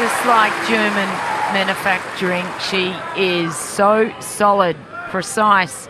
Just like German manufacturing, she is so solid, precise.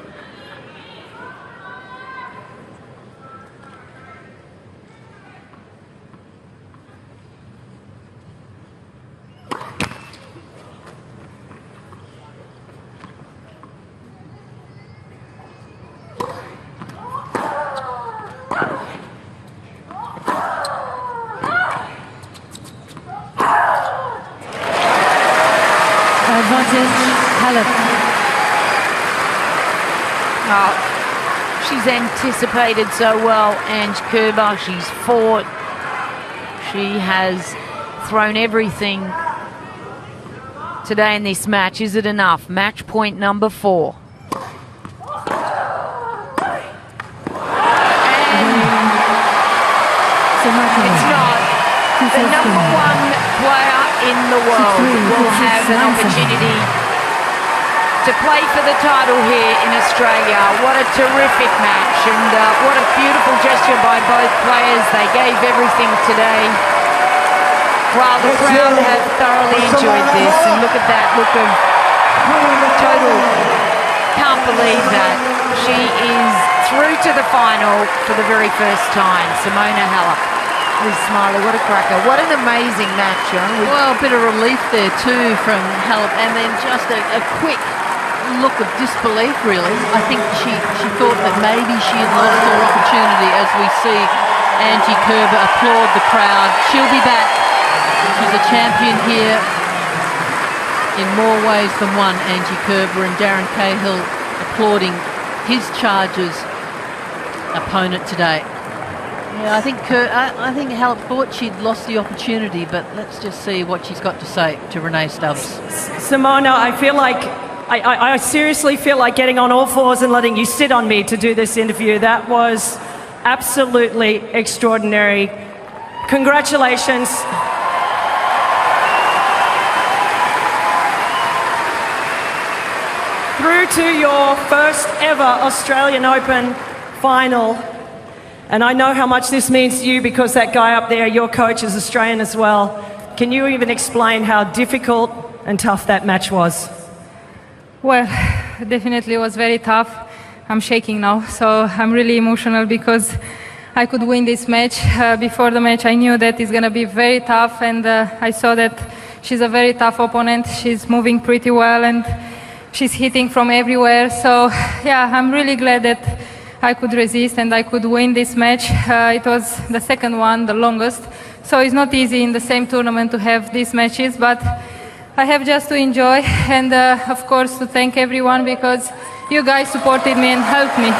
Oh, she's anticipated so well, Ange Kerber. She's fought. She has thrown everything today in this match. Is it enough? Match point number 4. It's not. The number 1 player in the world will have an opportunity to play for the title here in Australia. What a terrific match, and what a beautiful gesture by both players. They gave everything today. Wow, the crowd have thoroughly enjoyed this, and look at that look of total, can't believe that. She is through to the final for the very first time, Simona Halep. Liz Smiley, what a cracker. What an amazing match, John. Well, a bit of relief there too from Halep, and then just a quick look of disbelief, really. I think she thought that maybe she had lost her opportunity, as we see Angie Kerber applaud the crowd. She'll be back. She's a champion here in more ways than one, Angie Kerber, and Darren Cahill applauding his Chargers opponent today. Yeah, I think Halep thought she'd lost the opportunity, but let's just see what she's got to say to Renee Stubbs. Simona, I feel like, I seriously feel like getting on all fours and letting you sit on me to do this interview. That was absolutely extraordinary. Congratulations. Through to your first ever Australian Open final. And I know how much this means to you because that guy up there, your coach, is Australian as well. Can you even explain how difficult and tough that match was? Well, definitely was very tough. I'm shaking now, so I'm really emotional because I could win this match. Before the match, I knew that it's going to be very tough, and I saw that she's a very tough opponent. She's moving pretty well, and she's hitting from everywhere. So, yeah, I'm really glad that I could resist and I could win this match. It was the second one, the longest. So it's not easy in the same tournament to have these matches, but I have just to enjoy and of course to thank everyone because you guys supported me and helped me.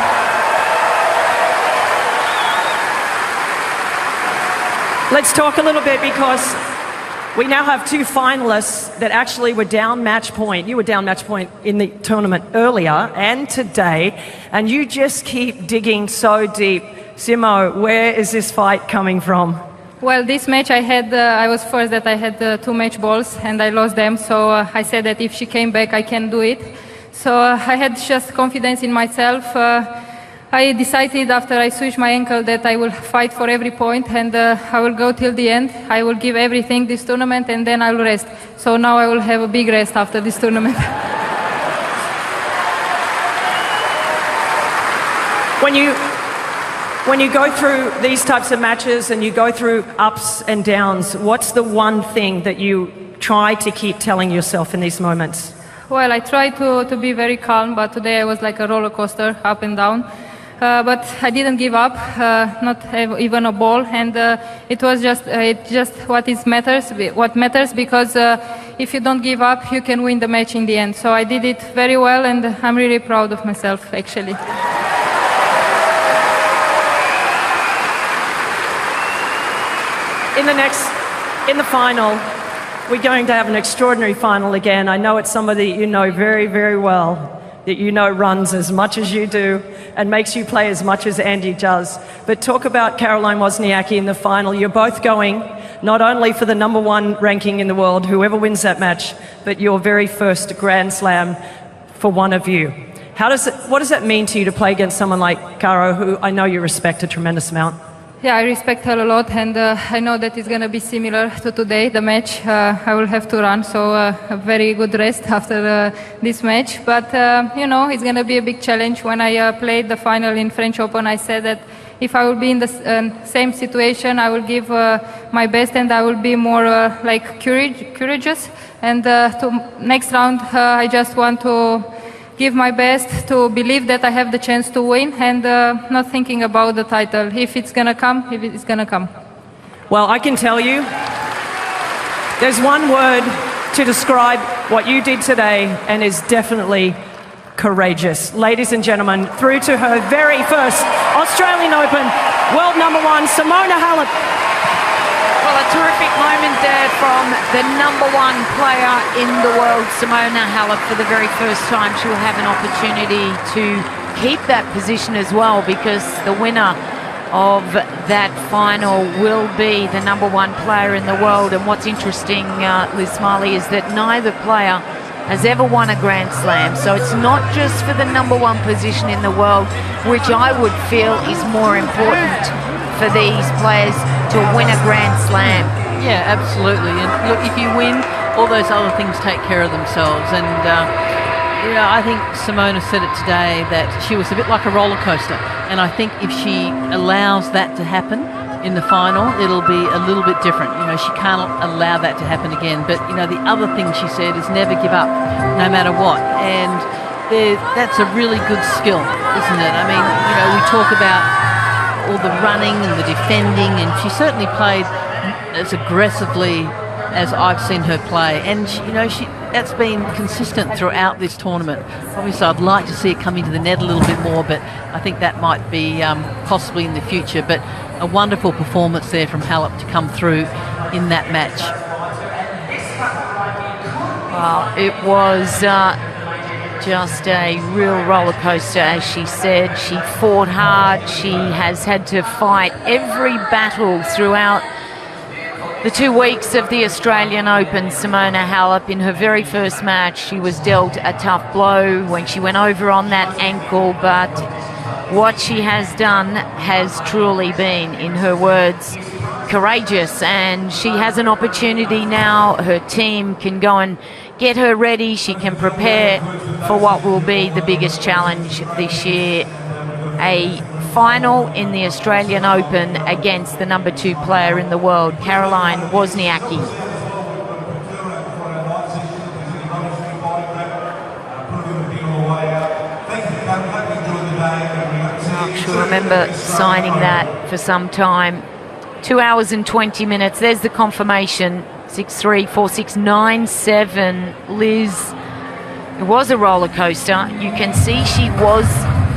Let's talk a little bit because we now have 2 finalists that actually were down match point. You were down match point in the tournament earlier and today, and you just keep digging so deep. Simo, where is this fight coming from? Well, this match I was first that I had 2 match balls and I lost them, so I said that if she came back I can do it. So I had just confidence in myself. I decided after I switched my ankle that I will fight for every point and I will go till the end. I will give everything this tournament and then I will rest. So now I will have a big rest after this tournament. When you go through these types of matches and you go through ups and downs, what's the one thing that you try to keep telling yourself in these moments? Well, I try to be very calm, but today I was like a roller coaster, up and down. But I didn't give up, not even a ball, and it was just what matters because if you don't give up, you can win the match in the end. So I did it very well, and I'm really proud of myself, actually. In the final, we're going to have an extraordinary final again. I know it's somebody you know very, very well, that you know runs as much as you do and makes you play as much as Andy does. But talk about Caroline Wozniacki in the final. You're both going not only for the #1 ranking in the world, whoever wins that match, but your very first Grand Slam for one of you. What does that mean to you to play against someone like Caro, who I know you respect a tremendous amount? yeah, I respect her a lot, and I know that it's going to be similar to today, the match. I will have to run, so a very good rest after this match. But, it's going to be a big challenge. When I played the final in French Open, I said that if I will be in the same situation, I will give my best and I will be more courageous. And to next round, I just want to give my best, to believe that I have the chance to win, and not thinking about the title. If it's gonna come, it's gonna come. Well, I can tell you, there's one word to describe what you did today, and is definitely courageous. Ladies and gentlemen, through to her very first Australian Open, world number one, Simona Halep. Well, a terrific moment there from the number one player in the world, Simona Halep. For the very first time, she'll have an opportunity to keep that position as well, because the winner of that final will be the number one player in the world. And what's interesting, Liz Smiley, is that neither player has ever won a Grand Slam. So it's not just for the number one position in the world, which I would feel is more important for these players, to win a Grand Slam. Yeah, absolutely. And look, if you win, all those other things take care of themselves. And I think Simona said it today that she was a bit like a roller coaster. And I think if she allows that to happen in the final, it'll be a little bit different. She can't allow that to happen again. But, the other thing she said is never give up, no matter what. And that's a really good skill, isn't it? I mean, we talk about all the running and the defending, and she certainly played as aggressively as I've seen her play. And, that's been consistent throughout this tournament. Obviously, I'd like to see it come into the net a little bit more, but I think that might be possibly in the future. But a wonderful performance there from Halep to come through in that match. Well, it was just a real roller coaster, as she said. She fought hard. She has had to fight every battle throughout the 2 weeks of the Australian Open. Simona Halep, in her very first match, she was dealt a tough blow when she went over on that ankle, but what she has done has truly been, in her words, courageous, and she has an opportunity now. Her team can go and get her ready. She can prepare for what will be the biggest challenge this year, a final in the Australian Open against the number 2 player in the world, Caroline Wozniacki. I should remember signing that for some time. 2 hours and 20 minutes. There's the confirmation. 6-3, 4-6, 9-7. Liz, it was a roller coaster. You can see she was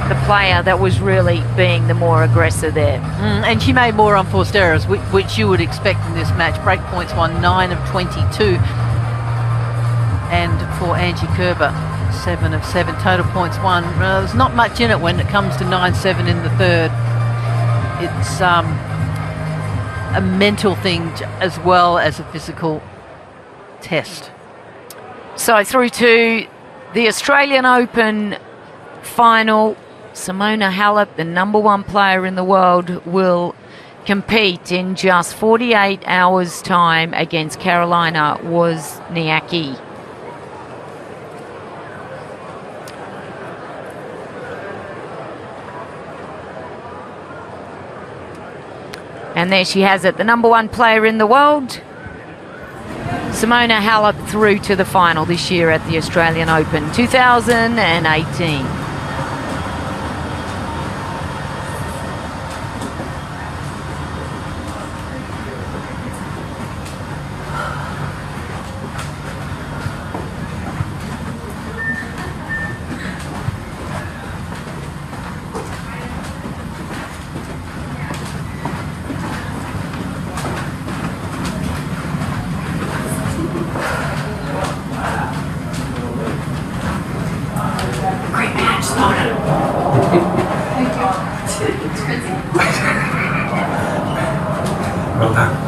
the player that was really being the more aggressor there. And she made more unforced errors, which you would expect in this match. Break points won 9 of 22. And for Angie Kerber, 7 of 7. Total points won. There's not much in it when it comes to 9-7 in the third. It's a mental thing as well as a physical test. So through to the Australian Open final, Simona Halep, the number 1 player in the world, will compete in just 48 hours' time against Carolina Wozniacki. And there she has it, the number 1 player in the world, Simona Halep, through to the final this year at the Australian Open 2018. Well done.